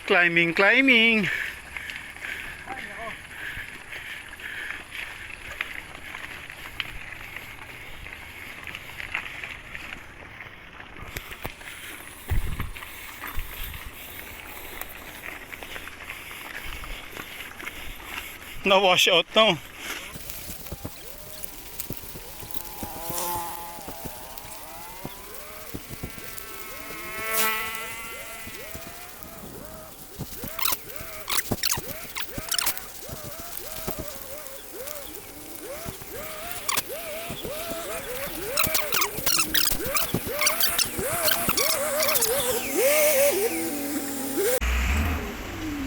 Climbing, climbing. Na-wash out no.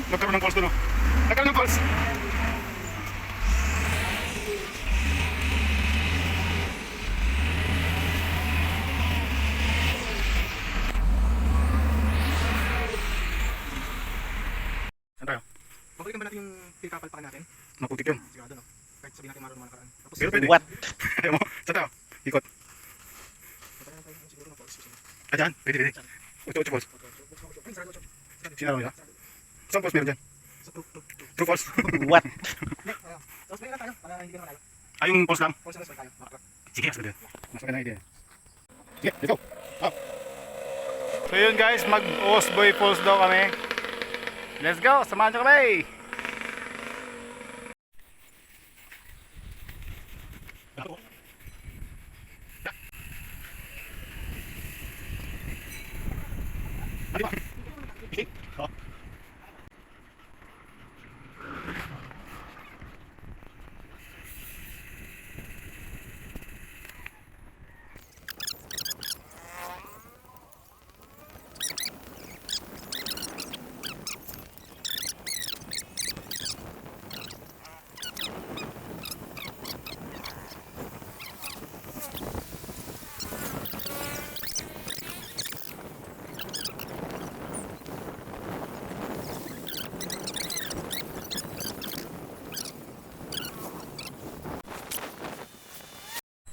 Nagkaroon ng falls doon, no? Nagkaroon ng falls. Saan tayo? Babalikan ba natin yung pinakapalpakan natin? Maputik yun. Sigurado, no? Kahit sabihin natin maroon mga nakaraan. Tapos, Pero pwede. What? Ayaw mo? Saan tayo? Ikot. matagal tayo siguro ng falls. Ah, dyan? Pwede, pwede. Ocho falls. Ay, sarado, sarado. Sinaraw nila? Saan falls meron dyan? Sa true True falls? What? Hindi, ayun. Tapos may tayo, para hindi ka naman tayo. Ah, yung falls lang? Falls na mas tayo, makaklap. Sige, mas ganda. Mas maganda idea. Sige, let's go. Up. So yun guys, mag-Osboy Falls daw kami. Let's go, samahan nyo kami.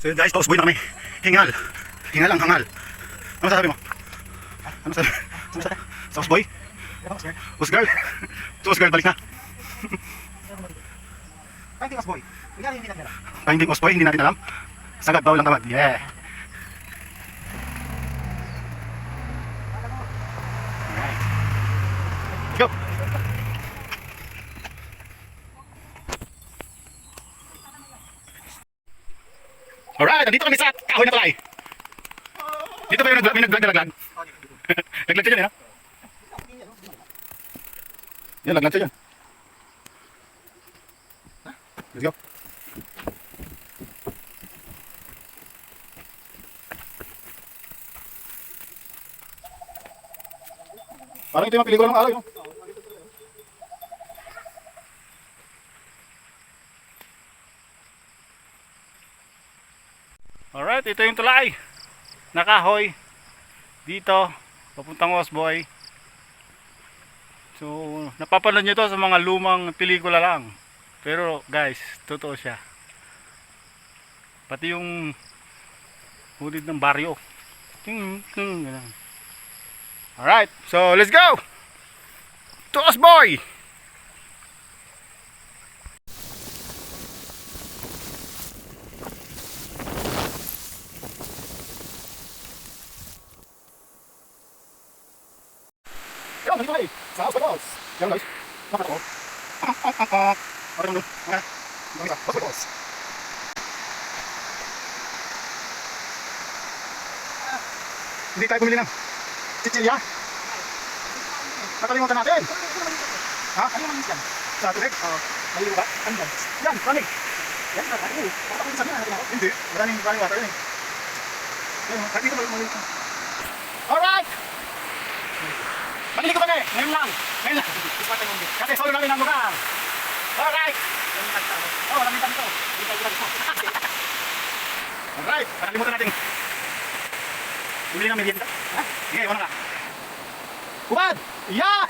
So yun guys, Osboy na kami. Hingal. Hingal ang hangal. Ano sasabi mo? Ano sasabi? Sa Osboy? Osgirl? So Osgirl, balik na. Finding us boy. Nangyari hindi natin alam. Finding Osboy, hindi natin alam. Sagad, bawal ang tamad. Yeah. Alright. Let's go. Alright, nandito kami sa Kahoy na Tulay. Dito ba yung naglag na laglag? Naglag siya dyan eh, no? Yan, laglag siya dyan. Let's go. Parang ito yung mga pelikula ng araw, no? Alright, ito yung tulay na Kahoy dito papuntang Osboy. So napapanood nyo to sa mga lumang pelikula lang, pero guys, totoo siya. Pati yung hulid ng baryo. Alright, so let's go to Osboy. Yan, nandito tayo sa Osboy Falls. Yan guys, nakita ko. Okay naman doon. Okay, dito sa Osboy Falls. Hindi tayo pumili ng chichirya. Nakalimutan natin. Ha? Ano naman yan? Sa tubig? Malilo ba? Ano yan? Yan, maraming. Yan, ano? Bakit ako sabihin natin ako? Hindi, maraming water yun eh. Yan, kahit dito malimit. Alright! Maliligo kami! Ngayon lang! Ngayon lang! Kasi solo namin ang lugar! Alright! Oh, maraming tanto. Alright, nakalimutan natin. Bumili ng merienda. Ha? Sige, wala ka. Kubad! Yeah!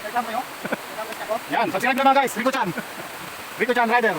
Nagkama yun? Yan, subscribe naman guys, Rico Chan. Rico Chan Rider.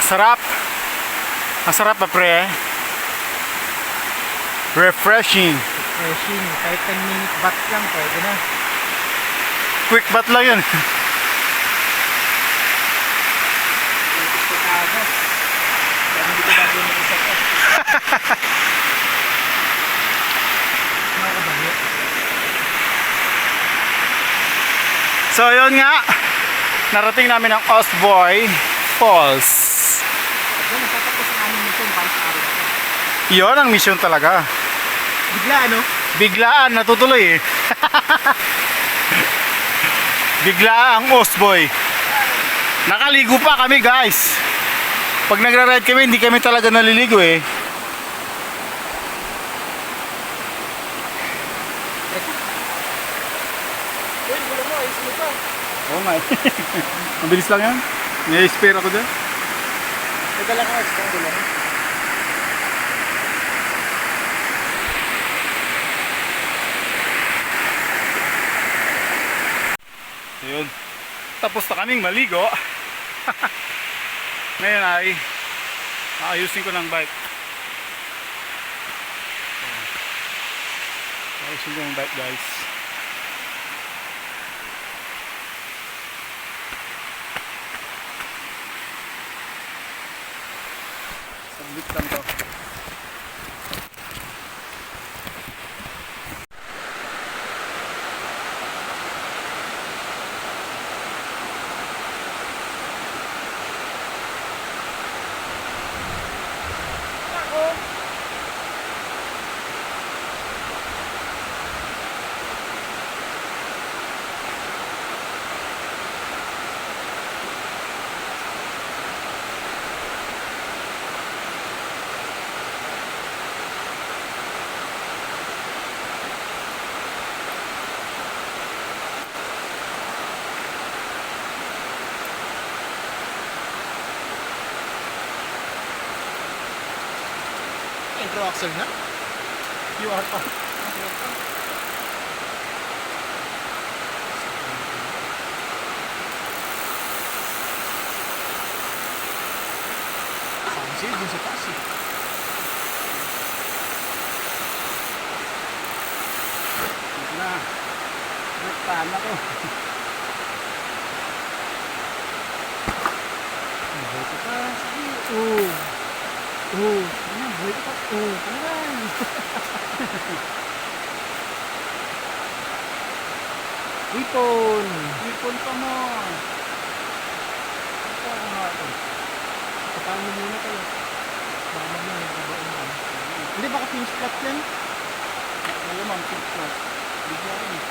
Sarap. Ang sarap na pre. Refreshing. Refreshing. Kahit 10-minute bath lang, pwede na. Quick bath lang yun. Gusto ka agad. Kaya hindi ko gagawin ng isa ko. Nakakabali. So yun nga. Narating namin ang Osboy Falls. Yan, natatapos ang aming mission para sa araw na to. Yun ang mission talaga. Bigla, ano? Biglaan, natutuloy eh. Biglaan ang Osboy. Nakaligo pa kami guys. Pag nagra-ride kami, hindi kami talaga naliligo eh. Uy, gulo mo, ayos mo pa. Oo nga eh. Mabilis lang yan. May-spare ako dyan. Nagdala ka extra gulo mo. Ayun. Tapos na kaming maligo. Ngayon ay ayusin ko ng bike. Ayusin ko ng bike guys. Sablit lang to. Intro axle na? QR pa. Sound save dun sa taas eh. Na. Nagtana ko. Buhay ka pa. Sige. Oo. Oo. Ano? Buhay ka pa. Oo. Ano? Ipon. Ipon pa mo. Ito ako nga ito. Kapal mo muna kayo. Mama mo yung kabaon mo. Hindi, baka finish flat yan? Malamang picture. Bigla rin.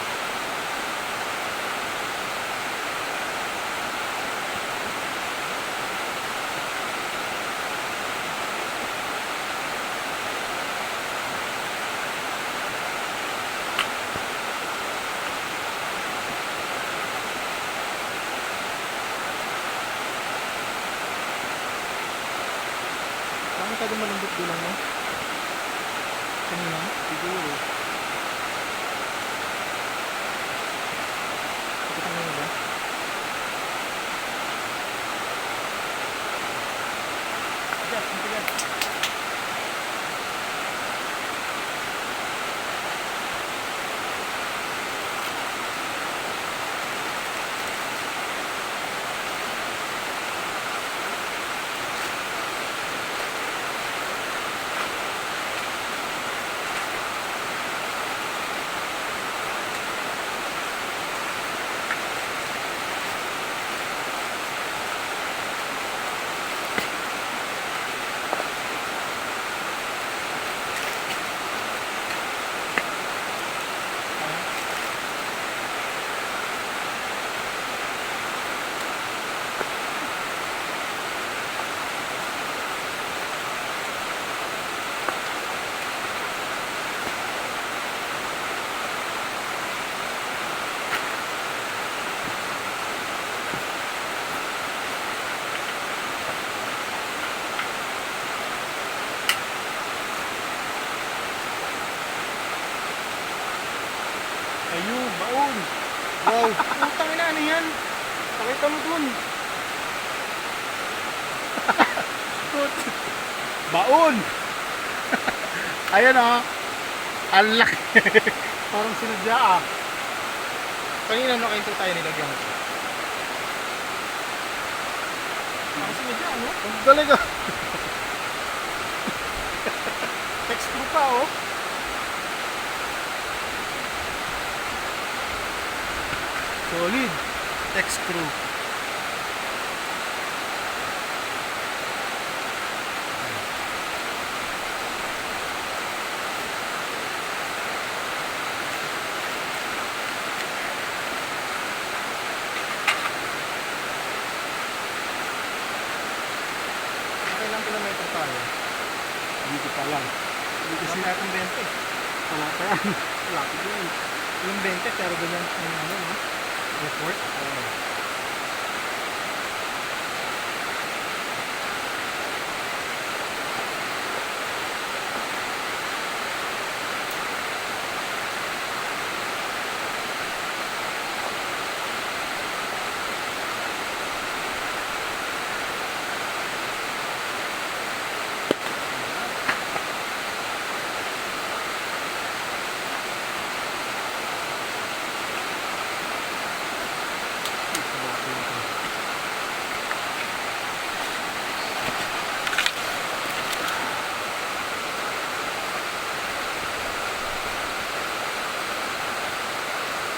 Bakit ka malambot bilang mo? Kanina? Siguro. Kita mo ba? Bigas, bigas. Ayun, baon. Wow. Putang ina, ano yan? Pakita mo dun. ikot. Baon. Ayan oh. Ang laki. Parang sinadya ah. Kanina nakaintro tayo nilagyan ko. Parang sinadya, ano? Ang galing ah. Text through pa, oh. Solid. Text screw. Nakailang kilometro tayo? Dito pa lang. Dito Kasi si natin 20. wala pa yan. Lapit yun. Yung 20, pero ganyan yung ano, no? Report.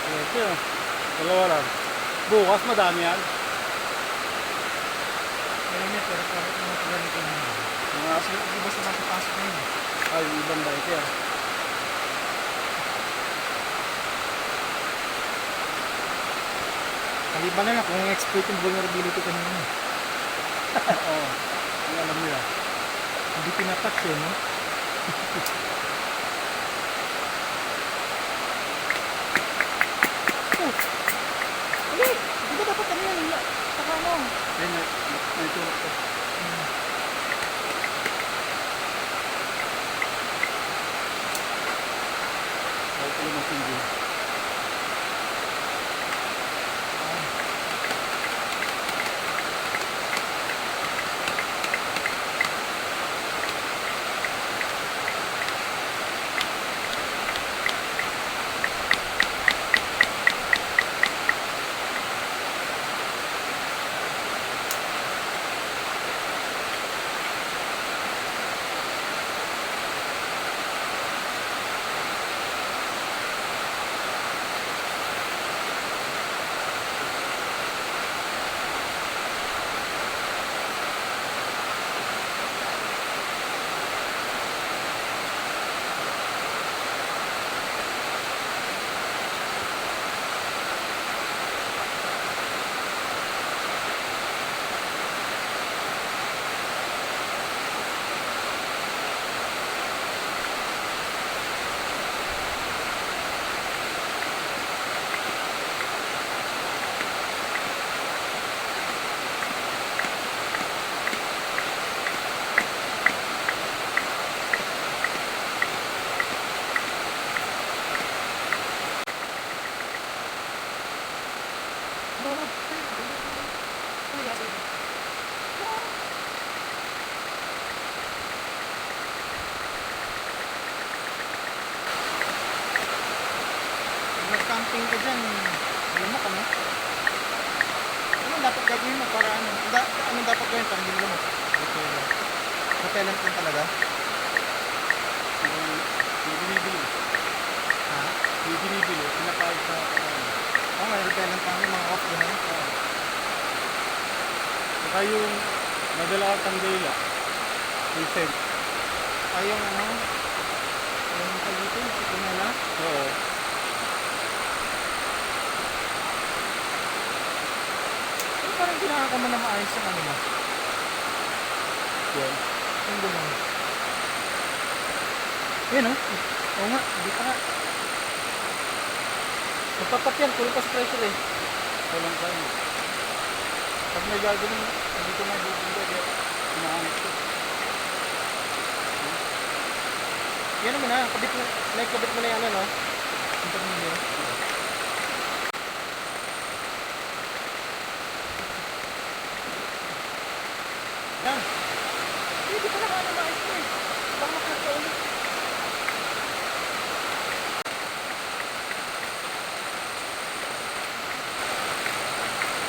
Ito yun. Dalawa lang. Bukas madami yan. Meron niya, pero parang mga ganito na. Mga Kasi yung iba sa pasok na yun. ay ibang bike yan. Kaliban na lang kung exploit yung vulnerability kanina. Oo. Ang alam nila. Hindi pinatouch yun, no? Oh! Hindi! Hindi ba dapat ano yan? Saka ano? Ayun, may tulak ko. Ay, ito yung masindig. Nag-camping ka dyan, alam mo ka, no? Ano dapat gagawin mo para ano? Ano dapat gawin para hindi mo lumot? Repellent lang talaga? May binibili. Ha? May binibili. Pinapayag sa katawan. Oo, may repellent pa yung mga off ganun. Saka yung madala ka kandila. Yung scent. Ay, yung ano? Yung tawag dito, yung citronella. Oo. Ano parang kailangan ka mo na maayos yung ano mo? Yan. Yung gano'n. Yan, oh. Oo nga, hindi pa nga. Magpapat yan, puro pa sa pressure eh. Walang kain. Pag may gagawin, hindi ko na bubunda. Kaya inaanit ko. Yan mo na, kabit mo, naikabit mo na yan, ano? Yung tornilyo. Yan. Hindi pa naman maayos ko eh. Baka makakaulit.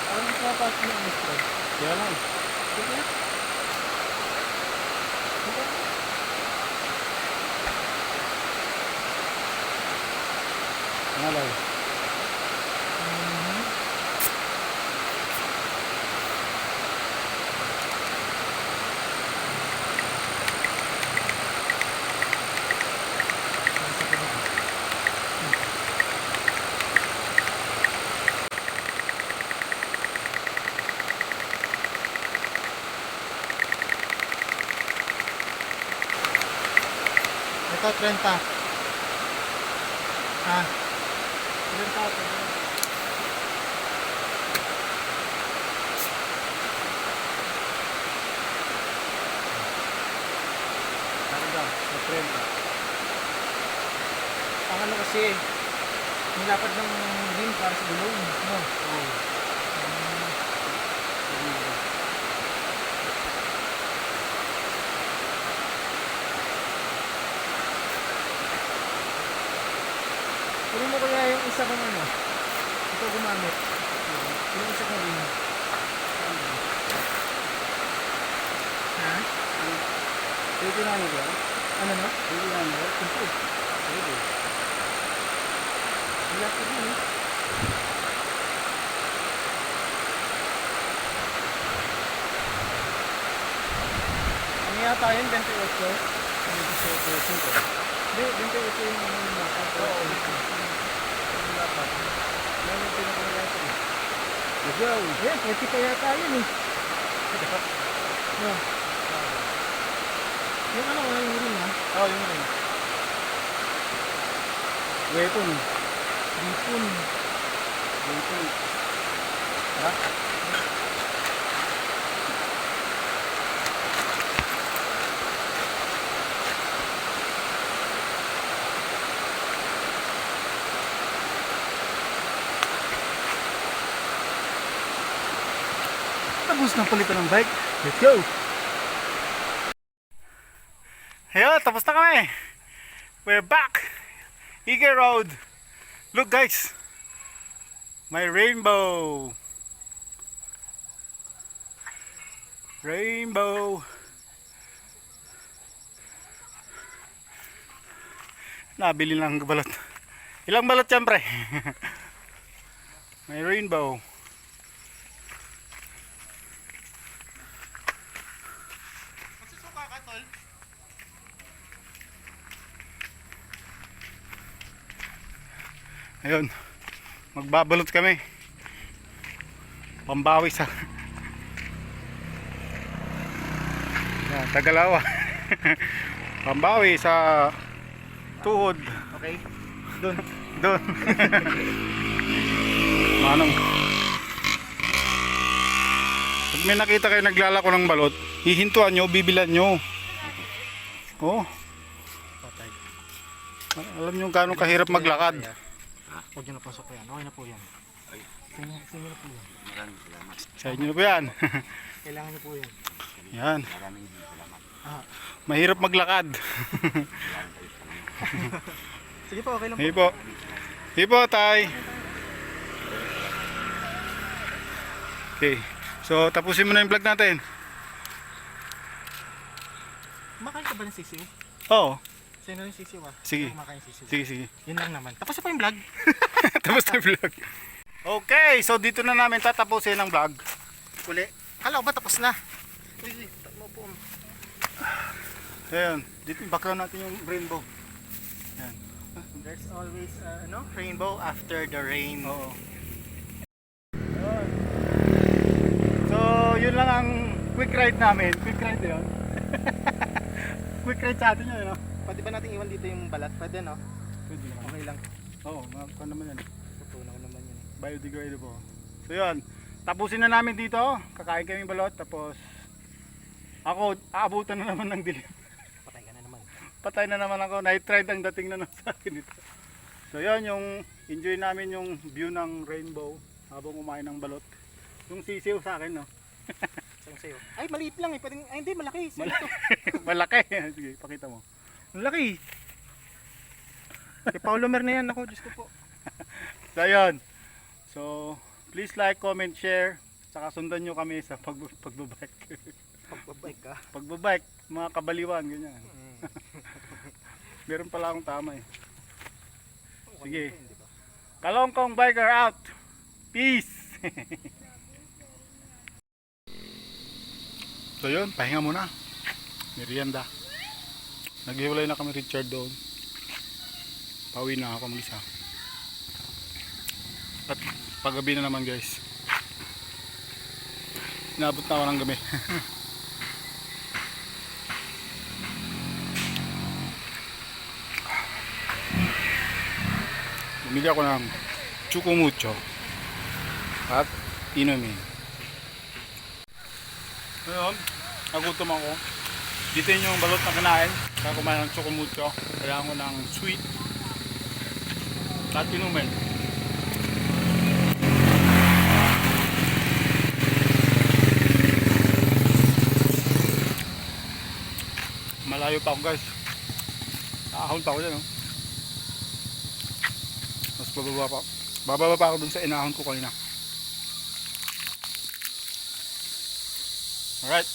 Parang hindi pa pasok na ang stress. Kaya lang. Sige na. Sige na. Malay. Mhm. Ito, 30. Ha? 30 ako. Ano daw? Sa 30. Ang ano kasi, nilapad ng rim para sa gulong. No? Oo. Kunin mo kaya yung isa kong ano, ito gumamit. Yung isa kong rim. Ha? Pwede na ano ba? Ano no? Pwede na ano ba? Ito. Pwede. Nilapad yun eh. Ano yata yun? 28? Ano ito sa 5? Hindi, 28 yung ano yung lapad. Oo. Yung lapad. Yan yung pinakamalapad eh. Let's go! Ayan, 40 pa yata yun eh. No. Yung ano, yung rim ha? Oo, yun rin. Weapon. Dipon. Weapon. Ha? Tapos na palitan ng bike. Let's go! Ayun, tapos na kami. We're back. Eagle Road. Look guys. My rainbow. Rainbow. Nabili lang ng balot. Ilang balot yan pre? May rainbow. Magsusuka ka, tol? Ayun. Magbabalot kami. Pambawi sa Yan, Tagalawa. Pambawi sa tuhod. Okay. Doon. Doon. Manong. Pag may nakita kayo naglalako ng balot, hihintuan nyo, bibilan nyo. Oh, Patay. alam nyo gaano kahirap maglakad. Huwag nyo na pasok yan. Okay na po yan. Sa inyo na po yan. Sa inyo na po yan. Kailangan nyo po yan. Yan. Ah. Mahirap maglakad. Sige po, okay lang po. Sige po. Sige po, tay. Okay. So, tapusin mo na yung vlog natin. Kumakain ka ba ng sisiw? Oo. Sino yung sisiw ah? Sige. Sino kumakain sisiw? Sige, sige. Yun lang naman. Tapos na po yung vlog. Tapos na yung vlog. Okay, so dito na namin tatapusin ang vlog. Uli. Kala ko ba tapos na? Uy, mo po. Ayan, dito background natin yung rainbow. Ayan. There's always rainbow after the rain. Oo. Ayan. So, yun lang ang quick ride namin. Quick ride yun. Quick ride sa atin yun, no? Pwede ba natin iwan dito yung balat? Pwede no? Pwede naman. Okay lang. Oo, mga naman yan. Tutunaw naman yun. Biodegradable. So yun, tapusin na namin dito. Kakain kami balot. Tapos, ako, aabutan na naman ng dilim. Patay ka na naman. Patay na naman ako. Night ride ang dating na sa akin ito. So yun, yung enjoy namin yung view ng rainbow habang kumain ng balot. Yung sisiw sa akin, no? Saan sa'yo? Ay, maliit lang eh. Pwedeng, ay, hindi, malaki. Sa'yo to. Malaki. Sige, pakita mo. Malaki. Kay Paulo Mer na yan ako. Diyos ko po. So, ayun. So, please like, comment, share. Saka sundan nyo kami sa pagbabike. Pagbabike ka. Pagbabike, mga kabaliwan, ganyan. Meron pala akong tama eh. Sige. Kalongkong Biker out. Peace. So yun, pahinga muna. Merienda. Naghiwalay na kami Richard doon. Pauwi na ako mag-isa. At paggabi na naman guys. Inabot na ako ng gabi. Bumili ako ng Chukumucho at inumin. Ngayon, nagutom ako. Dito yung balot na kinain. Kaya kumain ng Chukumucho. Kailangan ko ng sweet at inumin. Malayo pa ako guys. Ahon pa ako dyan. Oh. Mas bababa pa. Bababa pa ako dun sa inahon ko kanina. Alright.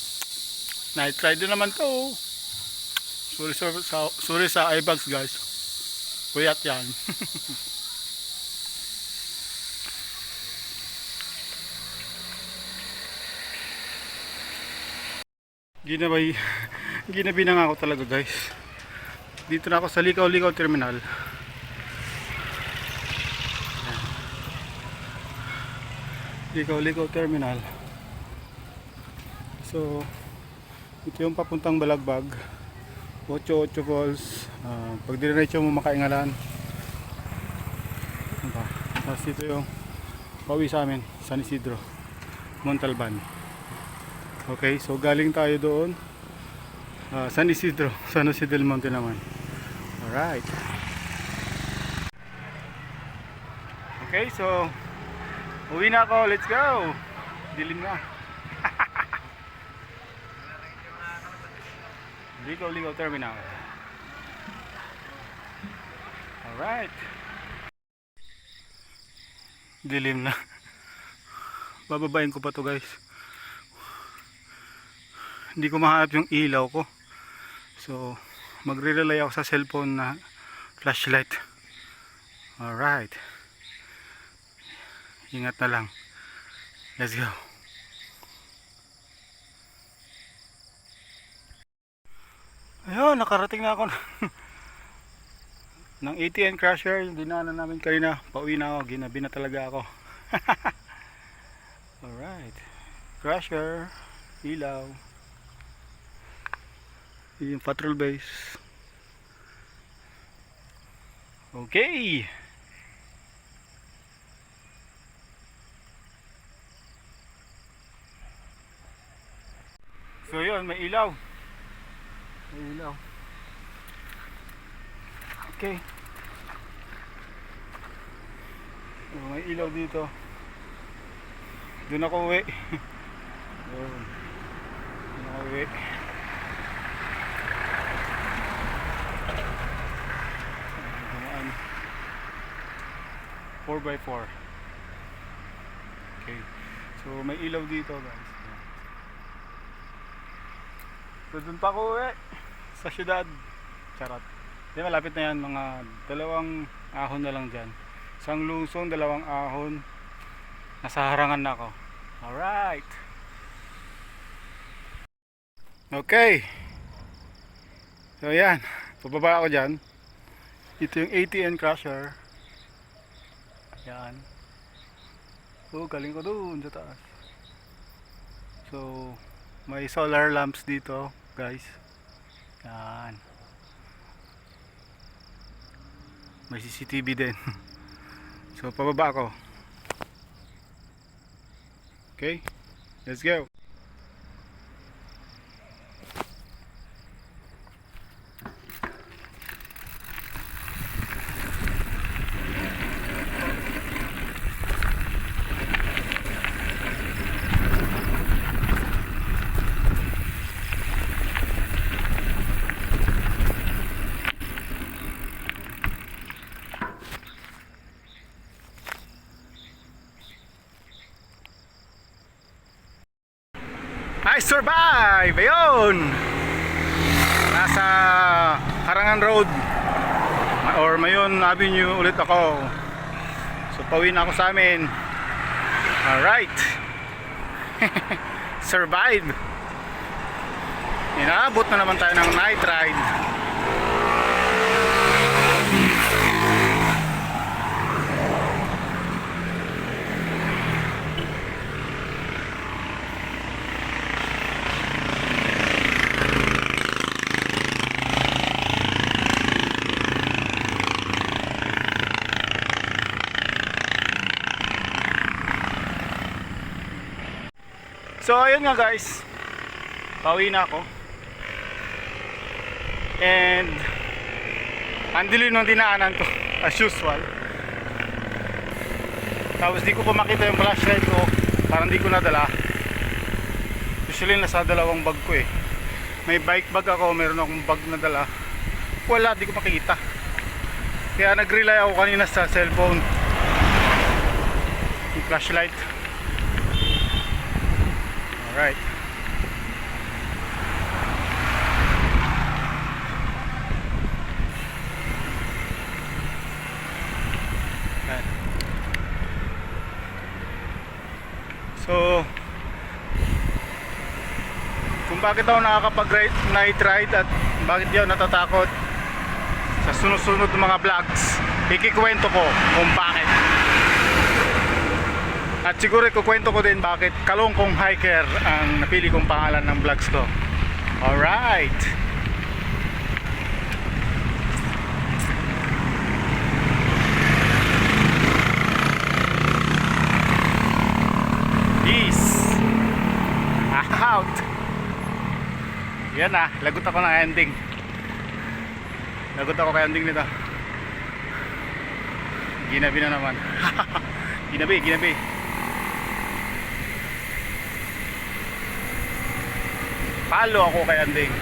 Night ride naman to. Sorry sa eyebags guys. Puyat yan. Ginabi na nga ako talaga guys. Dito na ako sa Likaw-Likaw Terminal. Likaw-Likaw Terminal. So ito yung papuntang Balagbag, 88 Falls. Pag diretso mo Makaingalan. Tapos ito yung pauwi sa amin, San Isidro, Montalban. Okay, so galing tayo doon San Isidro, San Jose del Monte naman. Alright. Okay, so uwi na ako, let's go. Dilim na. Likaw-Likaw Terminal. Alright. Dilim na. Bababain ko pa to guys. Hindi ko mahanap yung ilaw ko. So magre-rely ako sa cellphone na flashlight. Alright. Ingat na lang. Let's go. Ayun, nakarating na ako ng ATN crusher. Yung dinaanan namin kanina. Pauwi na ako. Ginabi na talaga ako. Alright. Crusher. Ilaw. Yung patrol base. Okay. So yun, may ilaw. May ilaw. Okay. So, may ilaw dito. Doon ako uwi. Doon ako uwi. Dumaan. 4x4. Okay. So may ilaw dito guys. So doon pa ako uwi sa syudad. Charot. Di malapit na yan, mga 2 ahon na lang dyan. Isang lusong, 2 ahon. Nasa harangan na ako. Alright. Okay. So yan, pababa ako dyan. Ito yung ATN crusher. Yan. So galing ko doon sa taas. So may solar lamps dito guys. Yan. May CCTV din. So pababa ako. Okay, let's go. survive! Ayun! Nasa Harangan Road or Mayon Avenue ulit ako. So pauwi na ako sa amin. Alright. Survive. Inaabot na naman tayo ng night ride. So ayun nga guys, pauwi na ako. And ang dilim ng dinaanan to as usual. Tapos di ko pa makita yung flashlight ko, parang di ko nadala. Usually nasa dalawang bag ko eh. May bike bag ako, meron akong bag na dala. Wala, di ko makita. Kaya nag-rely ako kanina sa cellphone, yung flashlight. Alright. So, kung bakit ako nakakapag night ride at bakit di ako natatakot sa sunod-sunod ng mga vlogs, ikikwento ko kung bakit. At siguro ikukwento ko din bakit Kalungkong Hiker ang napili kong pangalan ng vlogs ko. Alright. Peace out. Yan na, lagot ako ng ending. Lagot ako kay ending nito. Ginabi na naman. Ginabi. Palo ako kay ending.